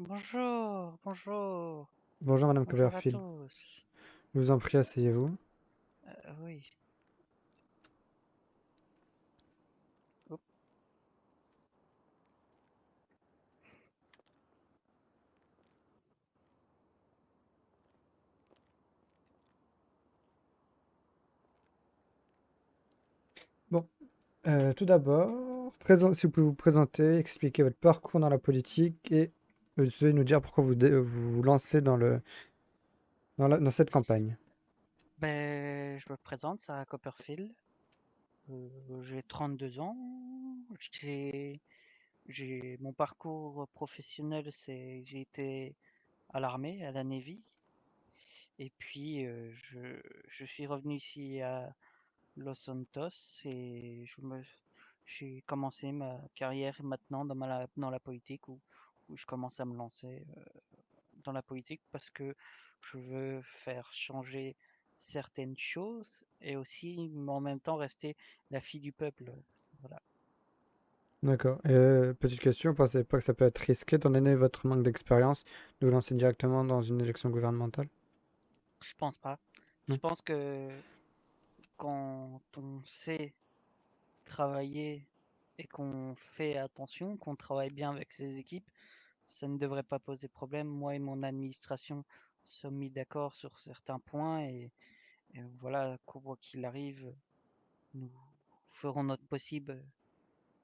Bonjour, bonjour, Bonjour Madame bonjour à Copperfield. tous. Je vous en prie, asseyez-vous. Oui. Oups. Bon, tout d'abord, si vous pouvez vous présenter, expliquer votre parcours dans la politique et aussi nous dire pourquoi vous vous lancez dans cette campagne. Je me présente, Sarah Copperfield. J'ai 32 ans. J'ai, mon parcours professionnel, j'ai été à l'armée, à la Navy. Et puis, je suis revenu ici à Los Santos et j'ai commencé ma carrière maintenant dans la politique où je commence à me lancer dans la politique parce que je veux faire changer certaines choses et aussi, mais en même temps, rester la fille du peuple. Voilà. D'accord. Et petite question, pensez pas que ça peut être risqué, étant donné votre manque d'expérience, de vous lancer directement dans une élection gouvernementale? Je pense pas. Je Non? pense que quand on sait travailler et qu'on fait attention, qu'on travaille bien avec ses équipes, ça ne devrait pas poser problème. Moi et mon administration sommes mis d'accord sur certains points et voilà, quoi qu'il arrive, nous ferons notre possible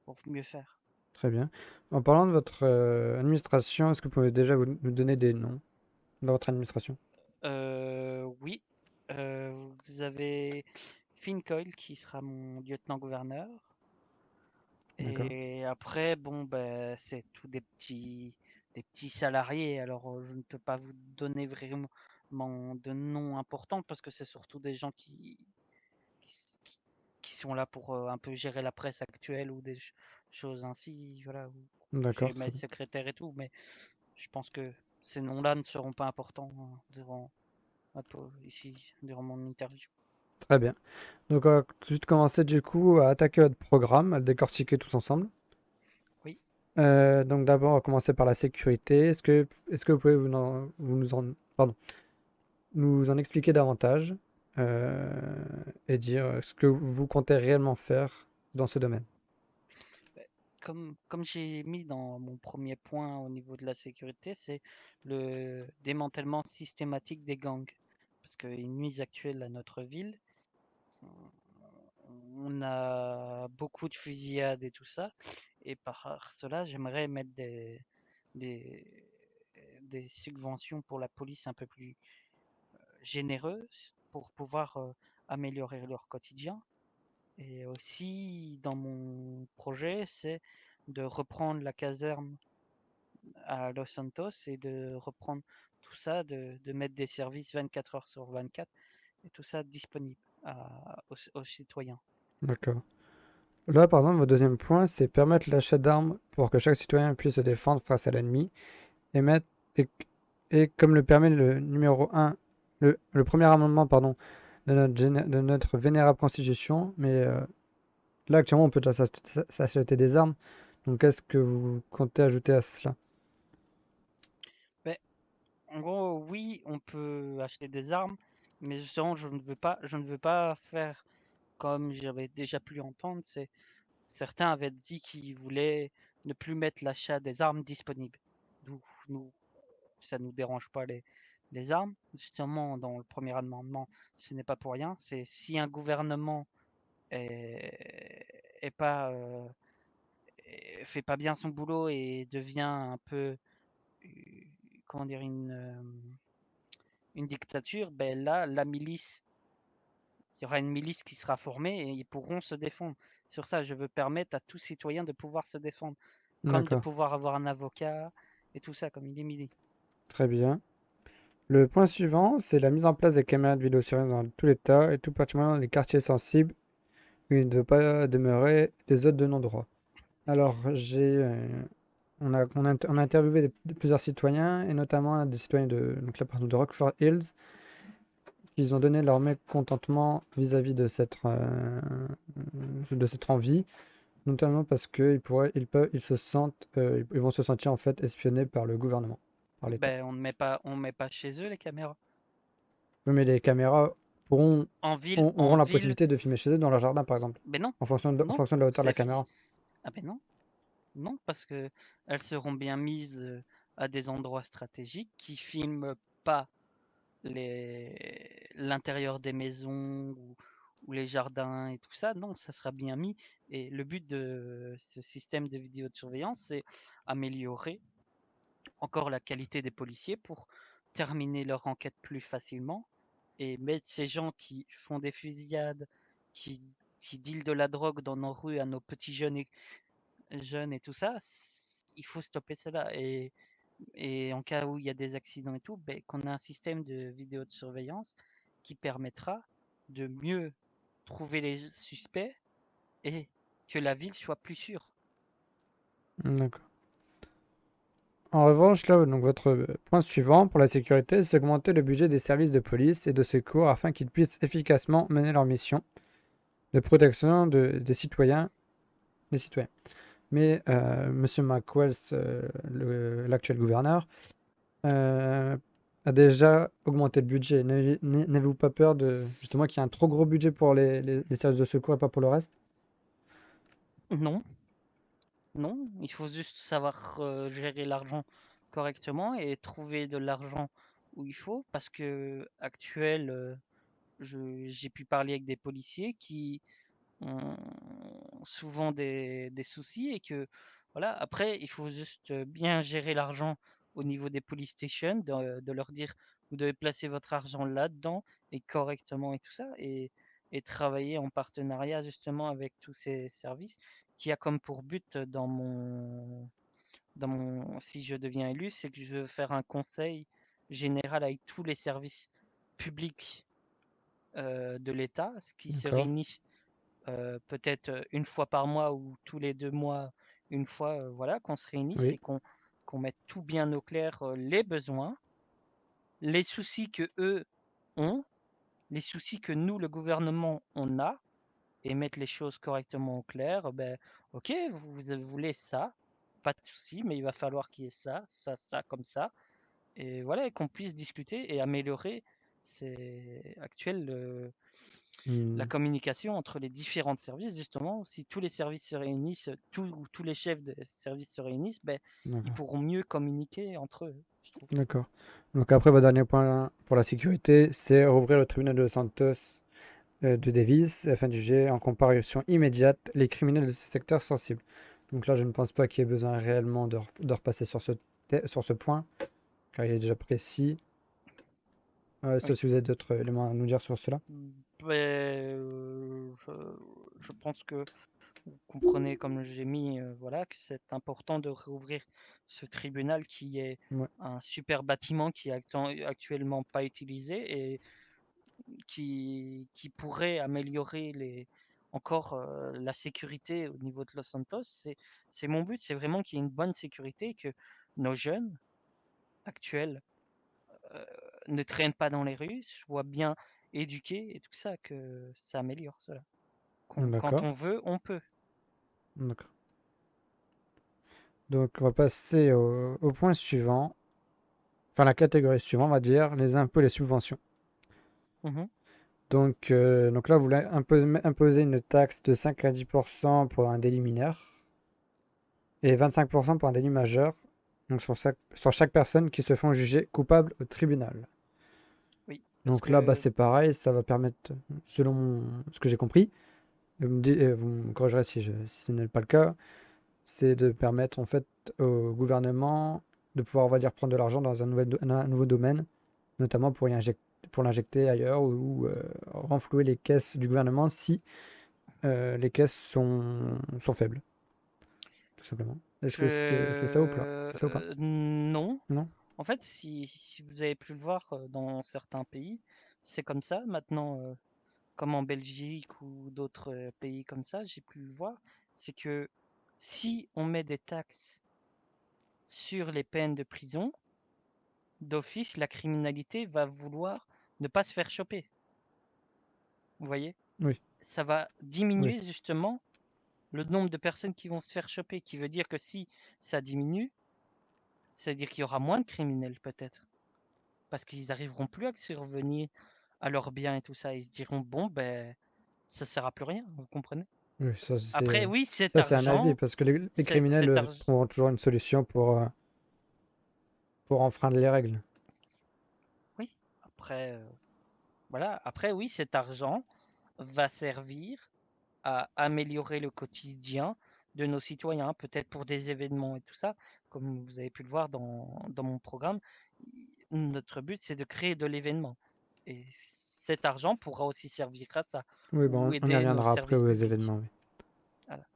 pour mieux faire. Très bien. En parlant de votre administration, est-ce que vous pouvez déjà nous donner des noms de votre administration? Oui, vous avez Finn Coyle qui sera mon lieutenant-gouverneur. D'accord. Et après, bon, c'est tous des petits salariés. Alors, je ne peux pas vous donner vraiment de noms importants parce que c'est surtout des gens qui, s- qui- qui sont là pour un peu gérer la presse actuelle ou des choses ainsi. Voilà, ou j'ai D'accord, mes très bien. secrétaires et tout, mais je pense que ces noms-là ne seront pas importants hein, durant ici, durant mon interview. Très bien. Donc, on va tout de suite commencer du coup à attaquer votre programme, à le décortiquer tous ensemble. Oui. Donc, d'abord, on va commencer par la sécurité. Est-ce que vous pouvez pardon, nous en expliquer davantage et dire ce que vous comptez réellement faire dans ce domaine? Beh, comme j'ai mis dans mon premier point au niveau de la sécurité, c'est le démantèlement systématique des gangs. Parce qu'ils nuisent actuellement à notre ville. On a beaucoup de fusillades et tout ça. Et par cela, j'aimerais mettre des, des subventions pour la police un peu plus généreuses pour pouvoir améliorer leur quotidien. Et aussi, dans mon projet, c'est de reprendre la caserne à Los Santos et de reprendre tout ça, de mettre des services 24 heures sur 24 et tout ça disponible aux citoyens. D'accord. Là, par exemple, votre deuxième point, c'est permettre l'achat d'armes pour que chaque citoyen puisse se défendre face à l'ennemi et mettre et, et comme le permet le numéro un, le premier amendement, pardon, de notre vénérable constitution, mais là, actuellement, on peut déjà s'acheter des armes. Donc, qu'est-ce que vous comptez ajouter à cela? Mais en gros, oui, on peut acheter des armes, mais justement, je ne veux pas faire comme j'avais déjà pu entendre. C'est certains avaient dit qu'ils voulaient ne plus mettre l'achat des armes disponibles. Nous, nous ça nous dérange pas les armes. Justement, dans le premier amendement, ce n'est pas pour rien. C'est si un gouvernement est pas, fait pas bien son boulot et devient un peu, euh, comment dire, une dictature, ben là, la milice, il y aura une milice qui sera formée et ils pourront se défendre. Sur ça, je veux permettre à tout citoyen de pouvoir se défendre, comme de D'accord, pouvoir avoir un avocat et tout ça, comme il est midi. très bien. Le point suivant, c'est la mise en place des caméras de vidéosurveillance dans tout l'État et tout particulièrement dans les quartiers sensibles où il ne doit pas demeurer des hôtes de non-droit. Alors, on a interviewé plusieurs citoyens, et notamment des citoyens donc là, par exemple, de Rockford Hills, qui ont donné leur mécontentement vis-à-vis de cette envie. notamment parce qu'ils vont se sentir en fait espionnés par le gouvernement, par l'État. Ben, on ne met pas chez eux les caméras. Oui, mais les caméras pourront, En auront la ville, possibilité de filmer chez eux dans leur jardin, par exemple, ben non, en non, fonction de la hauteur de la c'est caméra. fixe. Ah ben non, non, parce que elles seront bien mises à des endroits stratégiques qui filment pas l'intérieur des maisons ou les jardins et tout ça. Non, ça sera bien mis. Et le but de ce système de vidéosurveillance, c'est améliorer encore la qualité des policiers pour terminer leur enquête plus facilement et mettre ces gens qui font des fusillades, qui, qui dealent de la drogue dans nos rues à nos petits jeunes et tout ça, il faut stopper cela. Et en cas où il y a des accidents et tout, ben, qu'on a un système de vidéo de surveillance qui permettra de mieux trouver les suspects et que la ville soit plus sûre. D'accord. En revanche, là, donc votre point suivant pour la sécurité, c'est augmenter le budget des services de police et de secours afin qu'ils puissent efficacement mener leur mission de protection des citoyens. Des citoyens. Mais Monsieur McWells, l'actuel gouverneur, a déjà augmenté le budget. N'avez-vous pas peur de justement qu'il y ait un trop gros budget pour les services de secours et pas pour le reste? Non, non, il faut juste savoir gérer l'argent correctement et trouver de l'argent où il faut parce que j'ai pu parler avec des policiers qui ont souvent des soucis et que voilà, après, il faut juste bien gérer l'argent au niveau des police stations, de leur dire vous devez placer votre argent là-dedans et correctement et tout ça, et travailler en partenariat justement avec tous ces services qui a comme pour but si je deviens élu, c'est que je veux faire un conseil général avec tous les services publics de l'État, ce qui se D'accord. réunissent peut-être une fois par mois ou tous les 2 mois, une fois, voilà, qu'on se réunisse Oui. et qu'on mette tout bien au clair, les besoins, les soucis que eux ont, les soucis que nous, le gouvernement, on a, et mettre les choses correctement au clair. Ben, ok, vous voulez ça, pas de souci, mais il va falloir qu'il y ait ça, ça, ça, comme ça, et voilà, et qu'on puisse discuter et améliorer la Hmm, communication entre les différents services, justement. Si tous les services se réunissent, tous les chefs de services se réunissent, ben, ils d'accord. pourront mieux communiquer entre eux, je trouve. D'accord. Donc après, votre dernier point pour la sécurité, c'est rouvrir le tribunal de Santos de Davis afin de juger en comparution immédiate les criminels de ce secteur sensible. Donc là, je ne pense pas qu'il y ait besoin réellement de repasser sur ce point, car il est déjà précis. Sauf Oui. si vous avez d'autres éléments à nous dire sur cela. Ben, je pense que vous comprenez, comme j'ai mis, voilà, que c'est important de rouvrir ce tribunal qui est Ouais, un super bâtiment qui est actuellement pas utilisé et qui pourrait améliorer encore la sécurité au niveau de Los Santos. C'est mon but, c'est vraiment qu'il y ait une bonne sécurité, que nos jeunes actuels euh, ne traînent pas dans les rues, soient bien éduqués et tout ça, que ça améliore cela. Quand d'accord. on veut, on peut. D'accord. Donc on va passer au point suivant, enfin la catégorie suivante, on va dire les impôts et les subventions. Mhm. Donc là, vous voulez imposer une taxe de 5 à 10% pour un délit mineur et 25% pour un délit majeur, donc sur chaque personne qui se font juger coupable au tribunal. Oui, parce Donc là, bah, que c'est pareil, ça va permettre, selon ce que j'ai compris, vous me corrigerez si ce n'est pas le cas, c'est de permettre en fait au gouvernement de pouvoir, on va dire, prendre de l'argent dans un nouveau domaine, notamment pour l'injecter ailleurs ou renflouer les caisses du gouvernement si les caisses sont faibles, tout simplement. Est-ce que c'est ça ou pas? C'est ça ou pas? non. Non? En fait, si vous avez pu le voir dans certains pays, c'est comme ça. Maintenant, comme en Belgique ou d'autres pays comme ça, j'ai pu le voir. C'est que si on met des taxes sur les peines de prison, d'office, la criminalité va vouloir ne pas se faire choper. Vous voyez? Oui, Ça va oui, diminuer justement le nombre de personnes qui vont se faire choper, qui veut dire que si ça diminue, ça veut dire qu'il y aura moins de criminels peut-être. Parce qu'ils n'arriveront plus à survenir à leurs biens et tout ça. Ils se diront, bon, ben, ça sert à plus rien, vous comprenez? Oui, Après, oui, cet ça, c'est un avis, argent, parce que les criminels cet argent, trouveront toujours une solution pour enfreindre les règles. oui, après, voilà, après, oui, cet argent va servir à améliorer le quotidien de nos citoyens, peut-être pour des événements et tout ça, comme vous avez pu le voir dans mon programme. Notre but, c'est de créer de l'événement. Et cet argent pourra aussi servir à ça, Oui, ou bon, on y aider nos reviendra après services aux publics. événements. Oui. Voilà.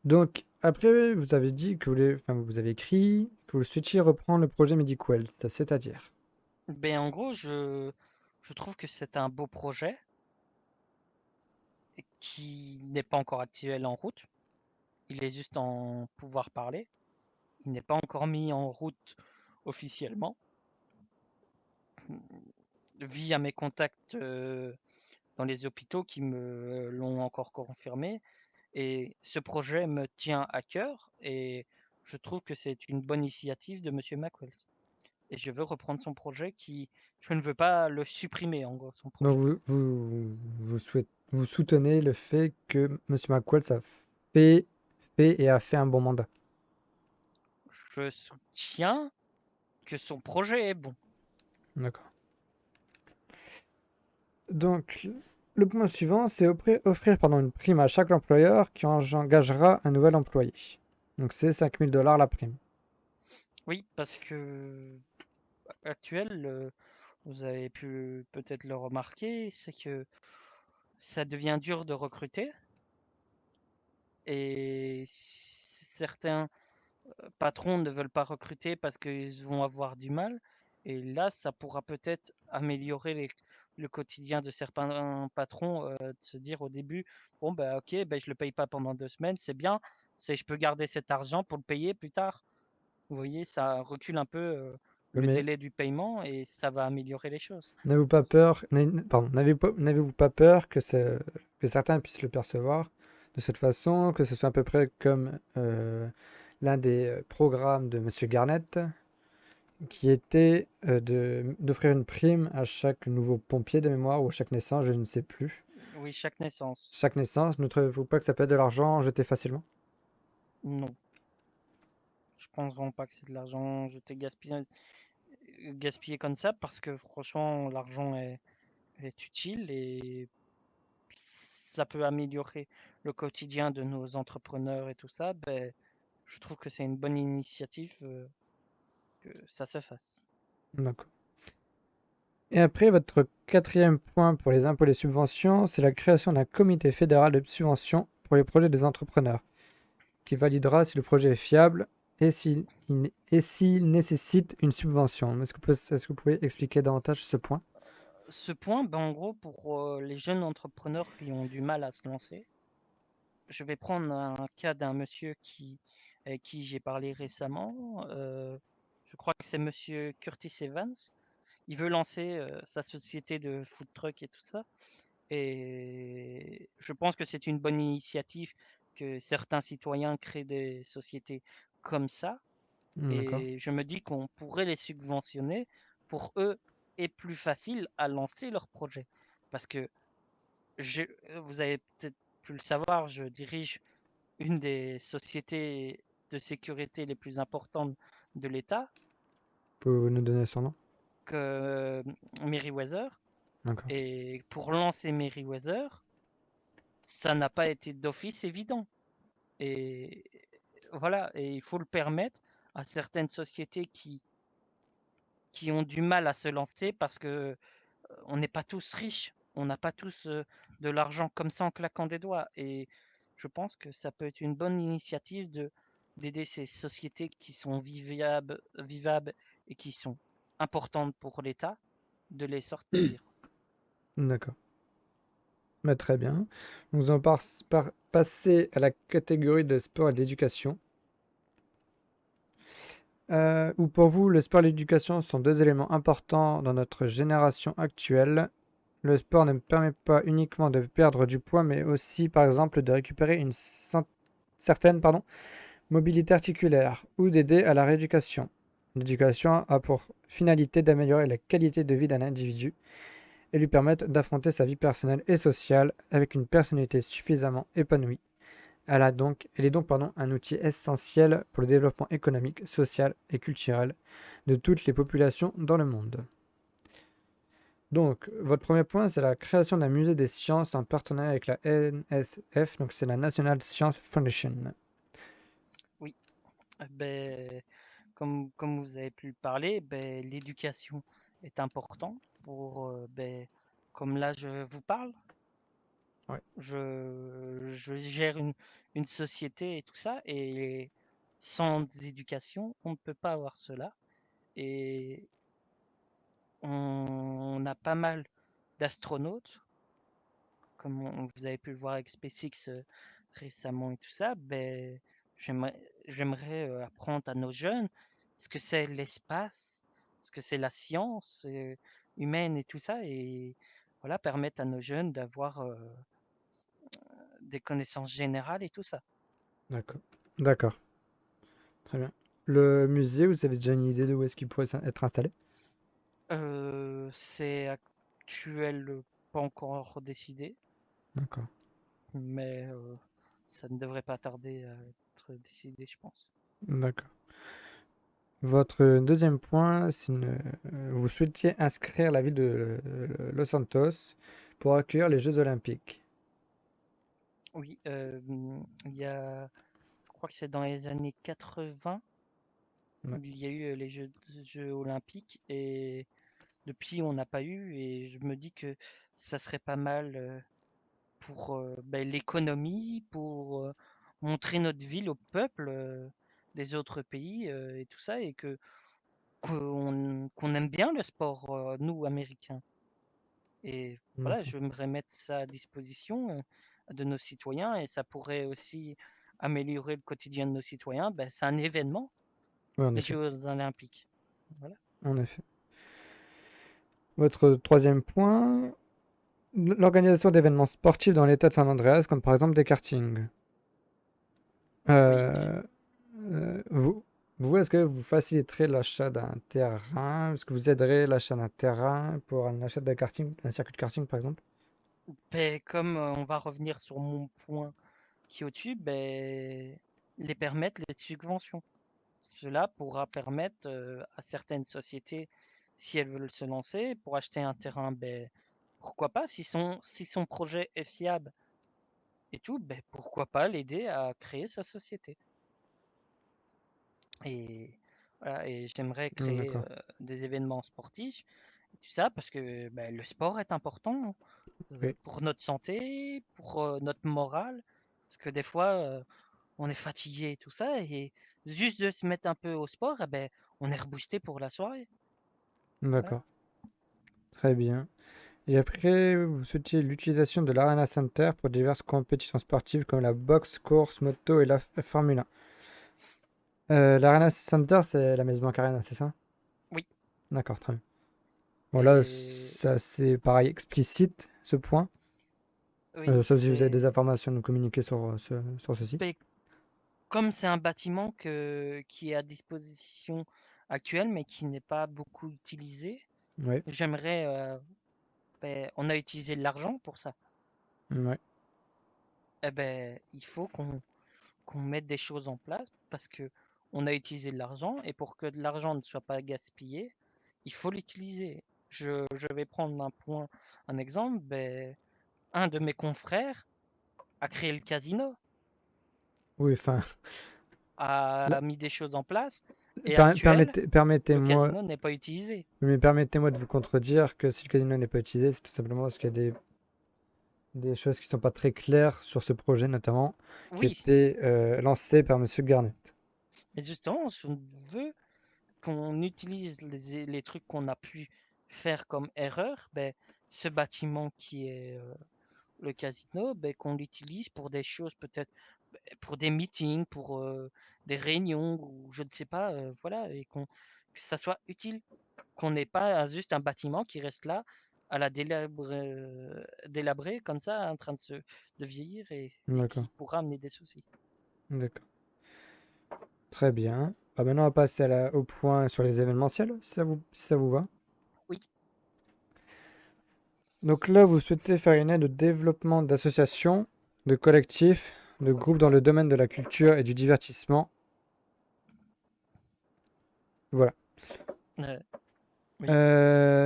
Donc, après, vous avez dit que vous avez écrit que vous souhaitiez reprendre le projet MediQuel, c'est-à-dire. Ben, en gros, je trouve que c'est un beau projet qui n'est pas encore actuel en route. Il est juste en pouvoir parler. Il n'est pas encore mis en route officiellement. Via mes contacts dans les hôpitaux qui me l'ont encore confirmé. Et ce projet me tient à cœur et je trouve que c'est une bonne initiative de Monsieur Macwells. Et je veux reprendre son projet je ne veux pas le supprimer en gros, son Donc, projet. vous soutenez le fait que M. McQuaid fait, fait et a fait un bon mandat. Je soutiens que son projet est bon. D'accord. Donc, le point suivant, c'est offrir une prime à chaque employeur qui engagera un nouvel employé. Donc, c'est 5 000 $ la prime. Oui, parce que actuel, vous avez pu peut-être le remarquer, c'est que ça devient dur de recruter et certains patrons ne veulent pas recruter parce qu'ils vont avoir du mal. Et là, ça pourra peut-être améliorer le quotidien de certains patrons, de se dire au début, bon, bah, ok, bah, je le paye pas pendant 2 semaines, c'est bien, je peux garder cet argent pour le payer plus tard. Vous voyez, ça recule un peu le Mais délai du paiement et ça va améliorer les choses. n'avez-vous pas peur, pardon, n'avez-vous pas peur que certains puissent le percevoir de cette façon, que ce soit à peu près comme l'un des programmes de Monsieur Garnett, qui était d'offrir une prime à chaque nouveau pompier de mémoire ou à chaque naissance, je ne sais plus. Oui, chaque naissance. Chaque naissance, ne trouvez-vous pas que ça peut être de l'argent jeté facilement? Non, je pense vraiment pas que c'est de l'argent jeté gaspillé comme ça parce que franchement, l'argent est utile et ça peut améliorer le quotidien de nos entrepreneurs et tout ça. Ben, je trouve que c'est une bonne initiative que ça se fasse. D'accord. Et après, votre quatrième point pour les impôts et les subventions, c'est la création d'un comité fédéral de subventions pour les projets des entrepreneurs, qui validera si le projet est fiable et s'il nécessite une subvention. Est-ce que vous pouvez expliquer davantage ce point? Ce point, ben, en gros, pour les jeunes entrepreneurs qui ont du mal à se lancer, je vais prendre un cas d'un monsieur avec qui j'ai parlé récemment. Je crois que c'est monsieur Curtis Evans. Il veut lancer sa société de food truck et tout ça. Et je pense que c'est une bonne initiative que certains citoyens créent des sociétés comme ça. D'accord. Et je me dis qu'on pourrait les subventionner pour eux et plus facile à lancer leur projet. Parce que vous avez peut-être pu le savoir, je dirige une des sociétés de sécurité les plus importantes de l'État, Pouvez-vous nous donner son nom? que Meriwether. D'accord. Et pour lancer Meriwether, ça n'a pas été d'office évident. Et voilà, et il faut le permettre à certaines sociétés qui ont du mal à se lancer parce que on n'est pas tous riches, on n'a pas tous de l'argent comme ça en claquant des doigts. Et je pense que ça peut être une bonne initiative d'aider ces sociétés qui sont vivables et qui sont importantes pour l'État, de les sortir. D'accord. Mais très bien. Nous allons passer à la catégorie de sport et d'éducation. Où pour vous, le sport et l'éducation sont deux éléments importants dans notre génération actuelle. le sport ne permet pas uniquement de perdre du poids, mais aussi, par exemple, de récupérer une certaine mobilité articulaire ou d'aider à la rééducation. L'éducation a pour finalité d'améliorer la qualité de vie d'un individu et lui permettre d'affronter sa vie personnelle et sociale avec une personnalité suffisamment épanouie. Elle est donc un outil essentiel pour le développement économique, social et culturel de toutes les populations dans le monde. Donc, votre premier point, c'est la création d'un musée des sciences en partenariat avec la NSF, donc c'est la National Science Foundation. Oui, ben, comme vous avez pu le parler, ben, l'éducation est importante pour, comme là je vous parle, Ouais, je gère une société et tout ça, et sans éducation, on ne peut pas avoir cela. Et on a pas mal d'astronautes, comme vous avez pu le voir avec SpaceX récemment et tout ça. Ben, j'aimerais apprendre à nos jeunes ce que c'est l'espace, ce que c'est la science humaine et tout ça, et voilà, permettre à nos jeunes d'avoir des connaissances générales et tout ça. d'accord. D'accord, très bien. Le musée, vous avez déjà une idée de où est-ce qu'il pourrait être installé? C'est actuel, pas encore décidé, D'accord, mais ça ne devrait pas tarder à être décidé, je pense. d'accord. Votre deuxième point, vous souhaitiez inscrire la ville de Los Santos pour accueillir les Jeux Olympiques. Oui, il y a, je crois que c'est dans les années 80, Ouais. il y a eu les Jeux olympiques, et depuis on n'a pas eu, et je me dis que ça serait pas mal pour l'économie, pour montrer notre ville au peuple des autres pays et tout ça, et que qu'on aime bien le sport, nous, Américains. Et voilà, D'accord. j'aimerais mettre ça à disposition de nos citoyens, et ça pourrait aussi améliorer le quotidien de nos citoyens. Ben, c'est un événement, Oui, en les effet. Jeux olympiques. Voilà. En effet. Votre troisième point, l'organisation d'événements sportifs dans l'état de San Andreas, comme par exemple des kartings. Oui, Euh, vous, est-ce que vous faciliterez l'achat d'un terrain? Est-ce que vous aiderez l'achat d'un terrain pour un achat d'un karting, un circuit de karting par exemple? ben, comme on va revenir sur mon point qui est au-dessus, ben, les permettre, les subventions. Cela pourra permettre à certaines sociétés, si elles veulent se lancer, pour acheter un terrain, ben, pourquoi pas, si son projet est fiable et tout, ben, pourquoi pas l'aider à créer sa société. Et voilà, et j'aimerais créer D'accord. des événements sportifs, et tout ça, parce que ben, le sport est important Oui. pour notre santé, pour notre morale, parce que des fois, on est fatigué et tout ça, et juste de se mettre un peu au sport, eh ben, on est reboosté pour la soirée. Voilà. D'accord. Très bien. Et après, vous souhaitiez l'utilisation de l'Arena Center pour diverses compétitions sportives comme la boxe, course, moto et la Formule 1. L'Arena Center, c'est la Maison Arena, c'est ça? Oui, D'accord, très bien. Bon, là, et c'est pareil, explicite, ce point. oui, Sauf si vous avez des informations à nous communiquer sur ceci. ben, comme c'est un bâtiment qui est à disposition actuelle, mais qui n'est pas beaucoup utilisé, Oui, j'aimerais, ben, on a utilisé de l'argent pour ça. ouais, Eh ben, il faut qu'on mette des choses en place, parce que on a utilisé de l'argent, et pour que de l'argent ne soit pas gaspillé, il faut l'utiliser. Je vais prendre un exemple. Ben, un de mes confrères a créé le casino, oui, enfin, là, a mis des choses en place, et le permettez-moi, casino n'est pas utilisé. mais permettez-moi de vous contredire que si le casino n'est pas utilisé, c'est tout simplement parce qu'il y a des choses qui sont pas très claires sur ce projet, notamment, qui Oui, était lancé par Monsieur Garnett. mais justement, je veux qu'on utilise les trucs qu'on a pu faire comme erreur. Ben, ce bâtiment qui est le casino, ben, qu'on l'utilise pour des choses, peut-être pour des meetings, pour des réunions, ou je ne sais pas, voilà, que ça soit utile, qu'on n'ait pas juste un bâtiment qui reste là à la délabrer comme ça, en train de vieillir et D'accord, qui pourra amener des soucis. d'accord. Très bien. Bah, maintenant, on va passer au point sur les événementiels, si ça vous va. Oui. Donc là, vous souhaitez faire une aide au développement d'associations, de collectifs, de groupes dans le domaine de la culture et du divertissement. Voilà. Oui.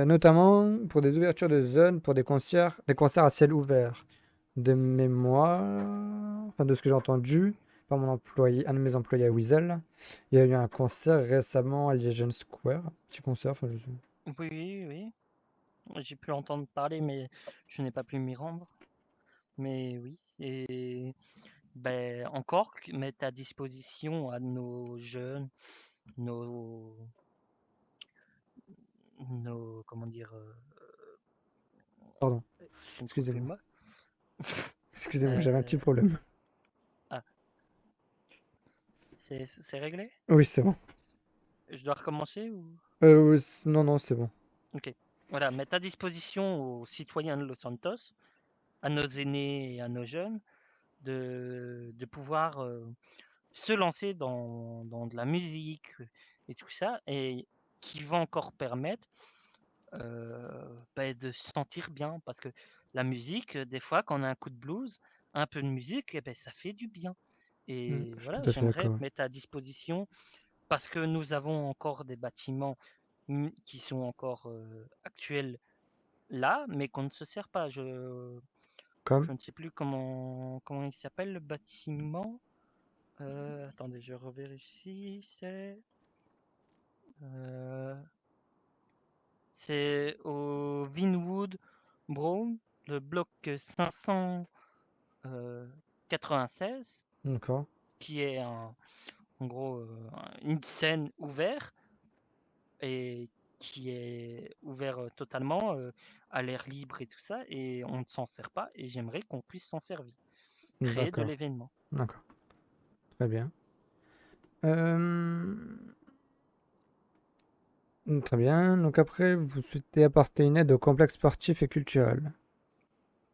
Notamment pour des ouvertures de zones, pour des concerts à ciel ouvert. De mémoire, enfin de ce que j'ai entendu par un de mes employés à Weasel, il y a eu un concert récemment à Legion Square, un petit concert, enfin, Oui, oui, oui. J'ai pu entendre parler, mais je n'ai pas pu m'y rendre. Mais oui, et ben, encore mettre à disposition à nos jeunes, nos, comment dire, Pardon, je ne trouve plus le excusez-moi. mot. Excusez-moi, j'avais un petit Euh, problème. ah, c'est réglé? Oui, c'est bon. Je dois recommencer ou? Oui, non, non, c'est bon. Ok. Voilà, mettre à disposition aux citoyens de Los Santos, à nos aînés et à nos jeunes, de pouvoir se lancer dans de la musique et tout ça, et qui va encore permettre de se sentir bien. Parce que la musique, des fois, quand on a un coup de blues, un peu de musique, eh ben, ça fait du bien. Et Je suis voilà, tout à fait j'aimerais d'accord. mettre à disposition, parce que nous avons encore des bâtiments qui sont encore actuels là, mais qu'on ne se sert pas. Comme? Je ne sais plus comment il s'appelle le bâtiment. Attendez, je revérifie. Euh, c'est au Vinwood Brown, le bloc 596, D'accord. qui est en gros une scène ouverte et qui est ouvert totalement à l'air libre et tout ça, et on ne s'en sert pas, et j'aimerais qu'on puisse s'en servir, créer de D'accord. l'événement. D'accord. Très bien. Euh, Très bien. Donc après, vous souhaitez apporter une aide au complexe sportif et culturel.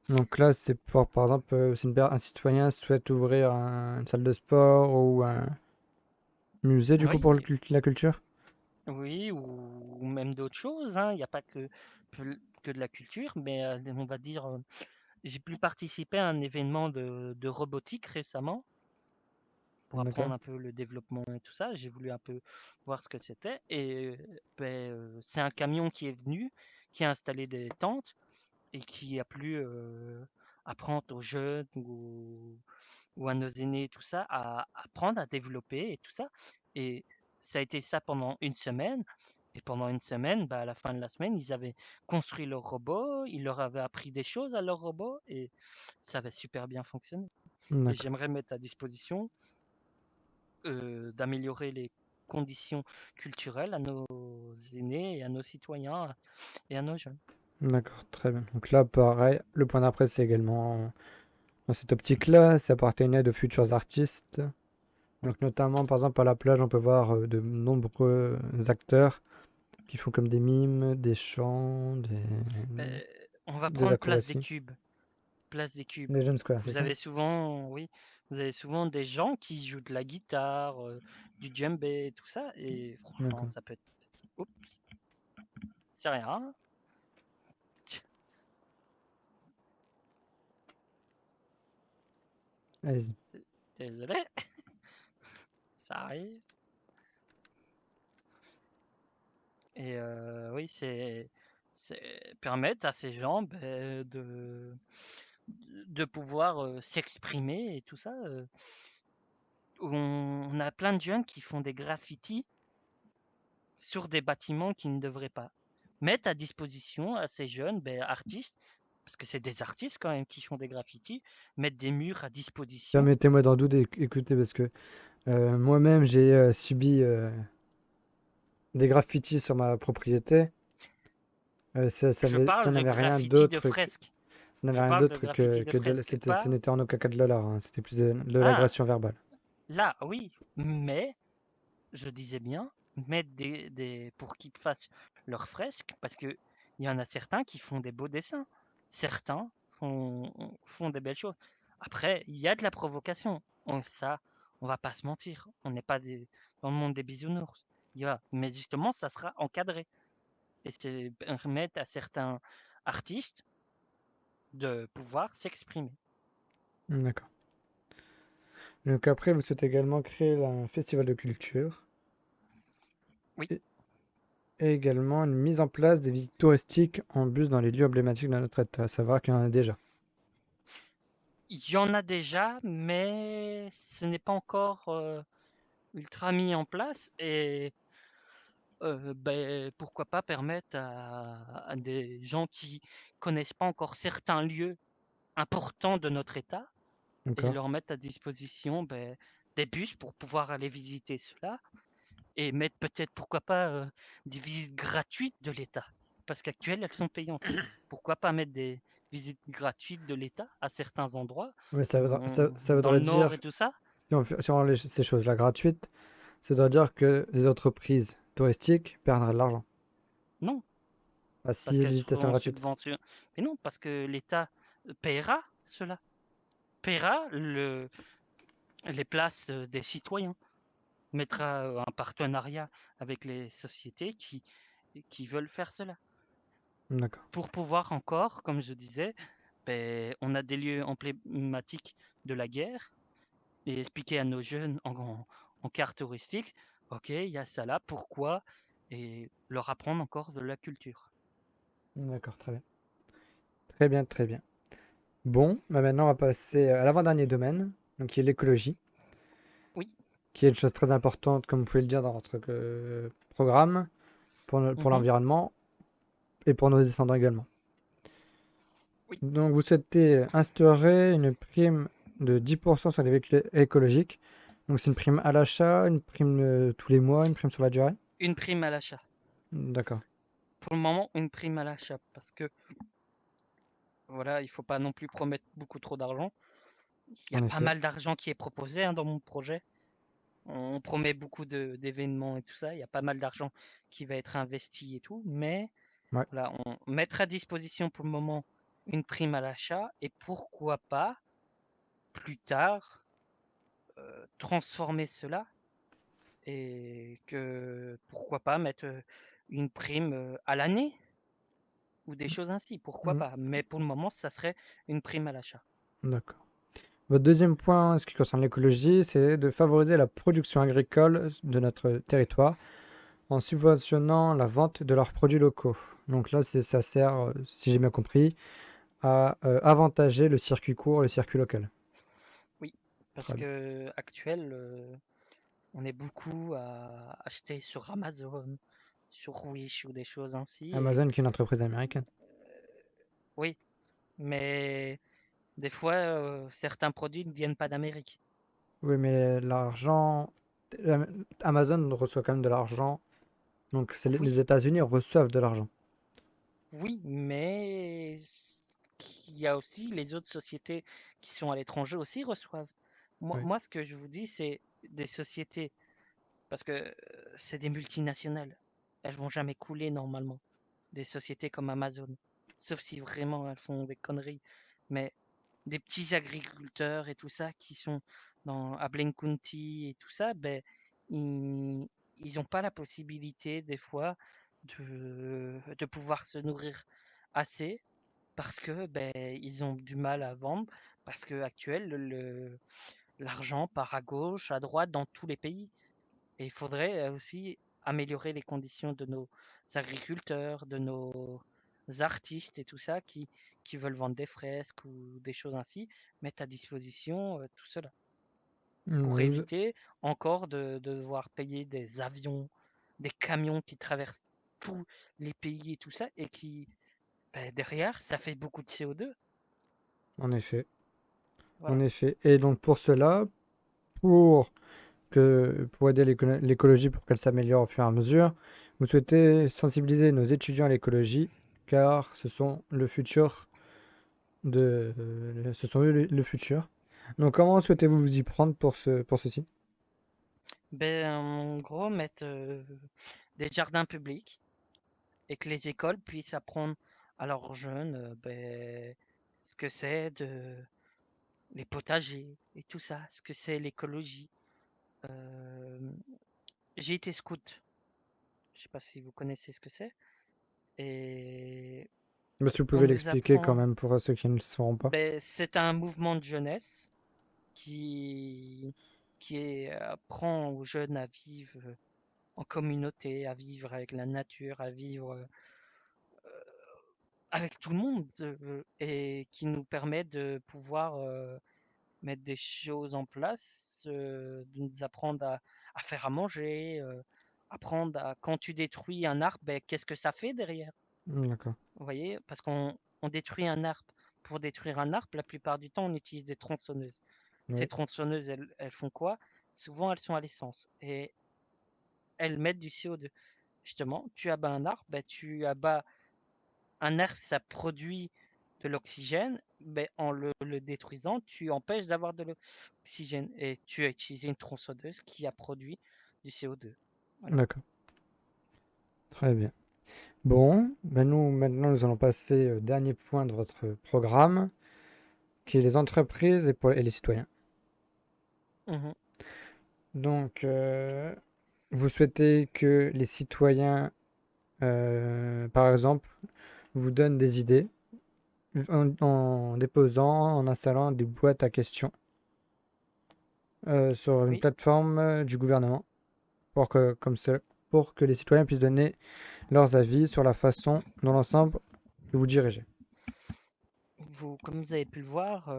Donc là, c'est pour, par exemple, si un citoyen souhaite ouvrir une salle de sport ou un musée, du coup, pour Oui, la culture. oui, ou même d'autres choses, hein. Il n'y a pas que de la culture, mais on va dire, j'ai pu participer à un événement de robotique récemment pour D'accord. apprendre un peu le développement et tout ça. J'ai voulu un peu voir ce que c'était. Et c'est un camion qui est venu, qui a installé des tentes et qui a plu apprendre aux jeunes ou à nos aînés, tout ça, à apprendre à développer et tout ça. Et ça a été ça pendant une semaine. Et pendant une semaine, à la fin de la semaine, ils avaient construit leur robot, ils leur avaient appris des choses à leur robot et ça avait super bien fonctionné. Et D'accord. j'aimerais mettre à disposition d'améliorer les conditions culturelles à nos aînés et à nos citoyens et à nos jeunes. D'accord. Très bien. Donc là, pareil, le point d'après, c'est également dans cette optique-là, c'est apporter une aide aux futurs artistes. Oui. Donc notamment, par exemple, à la plage, on peut voir de nombreux acteurs qui font comme des mimes, des chants, Ben, on va des prendre place des acrobaties. cubes. Place des cubes. Les Jeunes Square, c'est Vous ça? avez souvent, oui, vous avez souvent des gens qui jouent de la guitare, du djembé et tout ça, et franchement, D'accord. ça peut être. Oups, c'est rien. Allez-y. Désolé, ça arrive. Et oui, c'est permettre à ces gens de pouvoir s'exprimer et tout ça. On a plein de jeunes qui font des graffitis sur des bâtiments qui ne devraient pas. Mettre à disposition à ces jeunes artistes, parce que c'est des artistes quand même qui font des graffitis, mettre des murs à disposition. Permettez-moi d'en douter, écoutez, parce que moi-même, j'ai subi des graffitis sur ma propriété. Je Ça parle de n'avait rien graffitis de d'autre fresques. ça n'avait Je rien parle de d'autre graffitis de fresques, ce pas. n'était en aucun cas de l'art, hein. C'était plus de Ah, l'agression verbale. là, oui, mais je disais bien, mettre pour qu'ils fassent leurs fresques, parce que il Il y en a certains qui font des beaux dessins. Certains font des belles choses. Après, il y a de la provocation. Ça, on va pas se mentir. On n'est pas dans le monde des bisounours. Mais justement, ça sera encadré. Et c'est permettre à certains artistes de pouvoir s'exprimer. D'accord. Donc après, vous souhaitez également créer un festival de culture Oui, et, et également une mise en place des visites touristiques en bus dans les lieux emblématiques de notre État, à savoir qu'il y en a déjà. il y en a déjà, mais ce n'est pas encore ultra mis en place. Et pourquoi pas permettre à des gens qui connaissent pas encore certains lieux importants de notre État et D'accord? leur mettre à disposition des bus pour pouvoir aller visiter cela et mettre peut-être, pourquoi pas, des visites gratuites de l'État. Parce qu'actuelles, elles sont payantes. Pourquoi pas mettre des visites gratuites de l'État à certains endroits, Mais ça dans le voudrait nord et dire, tout ça? si on rend ces choses-là gratuites, ça voudrait dire que les entreprises touristiques perdraient de l'argent. Non, Ah, si parce les qu'elles visitations sont seront gratuites. subventionnées. Mais non, parce que l'État paiera cela. Paiera les places des citoyens, mettra un partenariat avec les sociétés qui veulent faire cela. D'accord. Pour pouvoir encore, comme je disais, on a des lieux emblématiques de la guerre et expliquer à nos jeunes en carte touristique, ok, il y a ça là, pourquoi, et leur apprendre encore de la culture. D'accord, très bien. Très bien, très bien. Bon, bah maintenant on va passer à l'avant-dernier domaine, donc qui est l'écologie, Oui. qui est une chose très importante, comme vous pouvez le dire dans votre programme, pour Mhm. l'environnement et pour nos descendants également. Oui. Donc vous souhaitez instaurer une prime de 10% sur les véhicules écologiques. Donc c'est une prime à l'achat, une prime tous les mois, une prime sur la durée. Une prime à l'achat. D'accord. Pour le moment, une prime à l'achat, parce que voilà, il faut pas non plus promettre beaucoup trop d'argent. Il y a En pas effet. mal d'argent qui est proposé dans mon projet. On promet beaucoup d'événements et tout ça. Il y a pas mal d'argent qui va être investi et tout. Mais Ouais. voilà, on mettra à disposition pour le moment une prime à l'achat. Et pourquoi pas, plus tard, transformer cela et que pourquoi pas mettre une prime à l'année ou des choses ainsi. Pourquoi Mm, pas. Mais pour le moment, ça serait une prime à l'achat. d'accord. Votre deuxième point, ce qui concerne l'écologie, c'est de favoriser la production agricole de notre territoire en subventionnant la vente de leurs produits locaux. Donc là, ça sert, si j'ai bien compris, à avantager le circuit court, le circuit local. Oui, parce Très bien. que actuel, on est beaucoup à acheter sur Amazon, sur Wish ou des choses ainsi. Et Amazon, qui est une entreprise américaine. oui, mais des fois, certains produits ne viennent pas d'Amérique. Oui, mais l'argent, Amazon reçoit quand même de l'argent. Donc Oui, les États-Unis reçoivent de l'argent. oui, mais il y a aussi les autres sociétés qui sont à l'étranger aussi reçoivent. Oui. Moi, ce que je vous dis, c'est des sociétés, parce que c'est des multinationales. Elles vont jamais couler normalement. Des sociétés comme Amazon. Sauf si vraiment elles font des conneries. Mais des petits agriculteurs et tout ça qui sont à Blaine County et tout ça, ils n'ont pas la possibilité des fois de pouvoir se nourrir assez parce que ils ont du mal à vendre parce que actuel l'argent part à gauche, à droite dans tous les pays. Et il faudrait aussi améliorer les conditions de nos agriculteurs, de nos artistes et tout ça qui veulent vendre des fresques ou des choses ainsi, mettre à disposition tout cela pour Vous- éviter encore de devoir payer des avions, des camions qui traversent tous les pays et tout ça et qui, derrière, ça fait beaucoup de CO2. En effet. En Voilà. effet. Et donc pour cela, pour pour aider l'écologie pour qu'elle s'améliore au fur et à mesure, vous souhaitez sensibiliser nos étudiants à l'écologie, car ce sont le futur ce sont eux le futur. Donc comment souhaitez-vous vous y prendre pour ceci? En gros, mettre des jardins publics et que les écoles puissent apprendre à leurs jeunes ce que c'est les potagers et tout ça, ce que c'est l'écologie. Euh, j'ai été scout, je sais pas si vous connaissez ce que c'est, et Mais si vous on pouvez nous l'expliquer quand apprend, même pour ceux qui ne le sauront pas. c'est un mouvement de jeunesse qui, apprend aux jeunes à vivre en communauté, à vivre avec la nature, à vivre avec tout le monde et qui nous permet de pouvoir mettre des choses en place, de nous apprendre à faire à manger, apprendre à quand tu détruis un arbre, qu'est-ce que ça fait derrière? D'accord. Vous voyez? Parce qu'on détruit un arbre. Pour détruire un arbre, la plupart du temps, on utilise des tronçonneuses. Ces Oui. tronçonneuses, elles font quoi? Souvent, elles sont à l'essence et elles mettent du CO2. Justement, tu abats un arbre, tu abats un arbre, ça produit de l'oxygène, en le détruisant, tu empêches d'avoir de l'oxygène et tu as utilisé une tronçonneuse qui a produit du CO2. Voilà. D'accord. Très bien. Bon, ben nous, maintenant, nous allons passer au dernier point de votre programme, qui est les entreprises et les citoyens. Mhm. Donc, vous souhaitez que les citoyens, par exemple, vous donnent des idées en déposant, en installant des boîtes à questions sur une Oui, plateforme du gouvernement pour que les citoyens puissent donner leurs avis sur la façon dont l'ensemble que vous dirigez. comme vous avez pu le voir,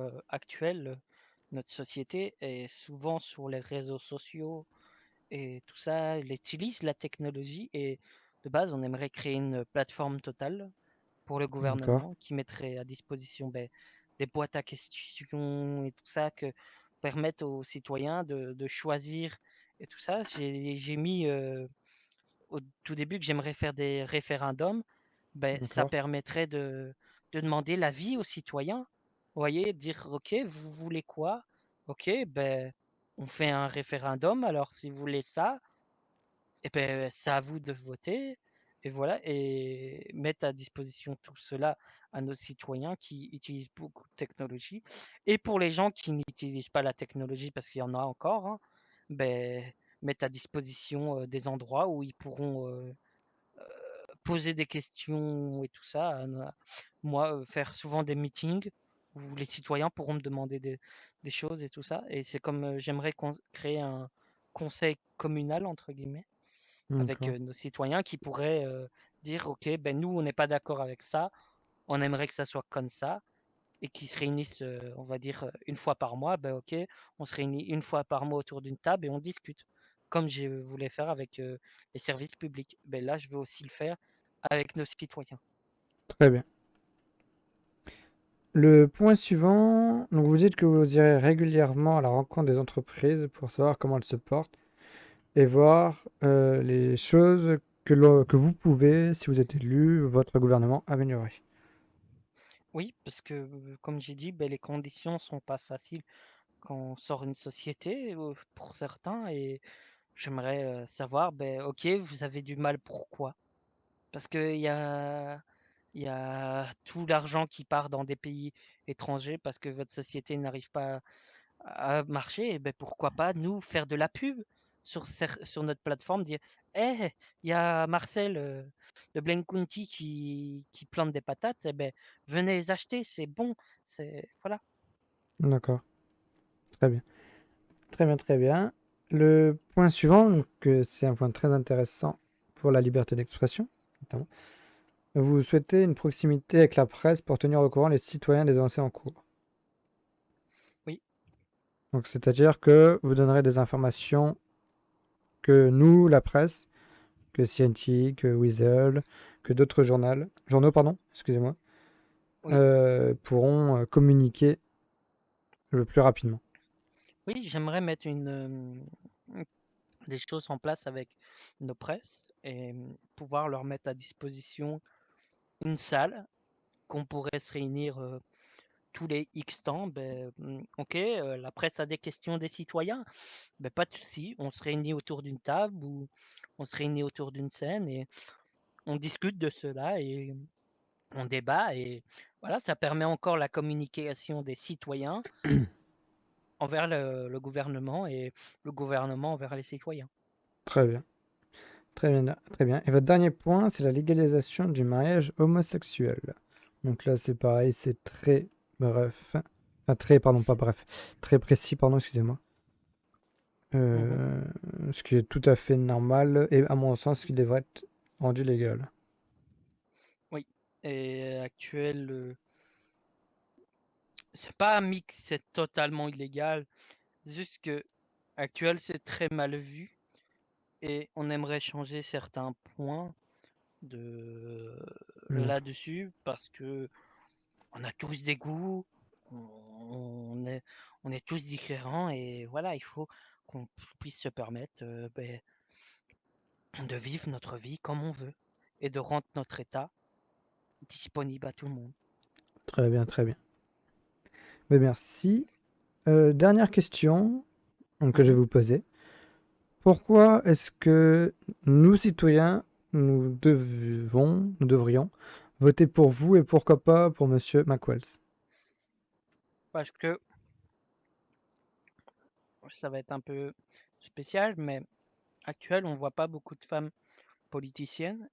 notre société est souvent sur les réseaux sociaux et tout ça, elle utilise la technologie et de base, on aimerait créer une plateforme totale pour le D'accord. gouvernement qui mettrait à disposition des boîtes à questions et tout ça que permettent aux citoyens de choisir et tout ça. J'ai mis au tout début que j'aimerais faire des référendums. Ça D'accord. permettrait de demander l'avis aux citoyens. Vous voyez, dire, OK, vous voulez quoi? OK, on fait un référendum. Alors, si vous voulez ça, c'est à vous de voter et voilà et mettre à disposition tout cela à nos citoyens qui utilisent beaucoup de technologie et pour les gens qui n'utilisent pas la technologie parce qu'il y en a encore, hein, beh, mettre à disposition, des endroits où ils pourront, poser des questions et tout ça moi, faire souvent des meetings où les citoyens pourront me demander des choses et tout ça et c'est comme, j'aimerais créer un «conseil communal» entre guillemets avec D'accord. nos citoyens qui pourraient dire, OK, nous, on n'est pas d'accord avec ça, on aimerait que ça soit comme ça, et qui se réunissent, on va dire, une fois par mois, OK, on se réunit une fois par mois autour d'une table et on discute, comme je voulais faire avec les services publics. Là, je veux aussi le faire avec nos citoyens. Très bien. Le point suivant, donc vous dites que vous irez régulièrement à la rencontre des entreprises pour savoir comment elles se portent et voir les choses que vous pouvez, si vous êtes élu, votre gouvernement améliorer. Oui, parce que, comme j'ai dit, les conditions sont pas faciles quand on sort une société, pour certains et j'aimerais, savoir, OK, vous avez du mal, pourquoi? Parce qu'il y a tout l'argent qui part dans des pays étrangers parce que votre société n'arrive pas à marcher, et pourquoi pas nous faire de la pub sur notre plateforme, dire: «Eh, il y a Marcel, de Blencounti qui plante des patates, venez les acheter, c'est bon». C'est voilà. D'accord. Très bien. Très bien, très bien. Le point suivant, donc, c'est un point très intéressant pour la liberté d'expression, notamment. Vous souhaitez une proximité avec la presse pour tenir au courant les citoyens des avancées en cours. Oui, Donc, c'est-à-dire que vous donnerez des informations que nous, la presse, que CNT, que Weasel, que d'autres journaux, pardon, excusez-moi, oui, pourront communiquer le plus rapidement. oui, j'aimerais mettre des choses en place avec nos presses et pouvoir leur mettre à disposition une salle qu'on pourrait se réunir, tous les X temps, OK, la presse a des questions des citoyens, pas de souci, on se réunit autour d'une table ou on se réunit autour d'une scène et on discute de cela et on débat et voilà, ça permet encore la communication des citoyens envers le gouvernement et le gouvernement envers les citoyens. Très bien. Très bien, très bien. Et votre dernier point, c'est la légalisation du mariage homosexuel. Donc là, c'est pareil, c'est très bref. Enfin, très, pardon, pas bref. Très précis, pardon, excusez-moi. Ce qui est tout à fait normal et à mon sens, ce qui devrait être rendu légal. Oui, et actuel, c'est pas un mix, c'est totalement illégal. C'est juste que actuel, c'est très mal vu et on aimerait changer certains points de D'accord. là-dessus parce que on a tous des goûts, on est, on est tous différents et voilà, il faut qu'on puisse se permettre de vivre notre vie comme on veut et de rendre notre état disponible à tout le monde. Très bien, très bien. Mais merci. Dernière question donc, que je vais Mhm. vous poser. Pourquoi est-ce que nous, citoyens, nous devrions voter pour vous et pourquoi pas pour Monsieur McWells? Parce que ça va être un peu spécial, mais actuel, on voit pas beaucoup de femmes politiciennes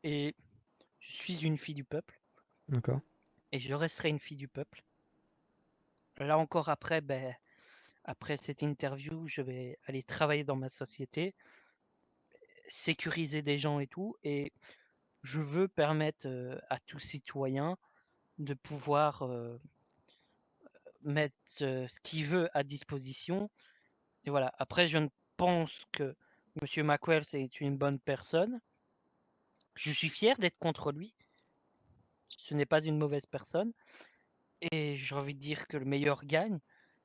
et je suis une fille du peuple D'accord. et je resterai une fille du peuple. Là encore après, après cette interview, je vais aller travailler dans ma société, sécuriser des gens et tout, et je veux permettre à tout citoyen de pouvoir mettre ce qu'il veut à disposition. Et voilà. Après, je ne pense que Monsieur Macwell c'est une bonne personne. Je suis fier d'être contre lui. Ce n'est pas une mauvaise personne. Et j'ai envie de dire que le meilleur gagne.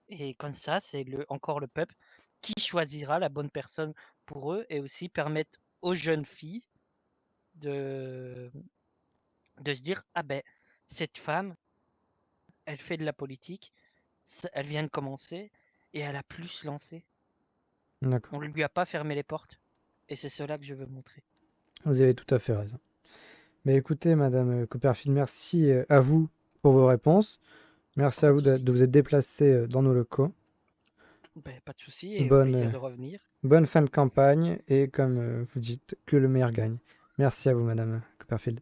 Et comme ça, c'est encore le peuple qui choisira la bonne personne pour eux et aussi permettre aux jeunes filles de, de se dire, ah ben, cette femme, elle fait de la politique, elle vient de commencer et elle a pu se lancer. D'accord. On ne lui a pas fermé les portes. Et c'est cela que je veux montrer. Vous avez tout à fait raison. Mais écoutez, Madame Copperfield, merci à vous pour vos réponses. Merci à Pas de vous de, souci. de vous être déplacé dans nos locaux. Pas de souci et au Bonne, plaisir de revenir. bonne fin de campagne et comme vous dites, que le meilleur gagne. Merci à vous, Madame Copperfield.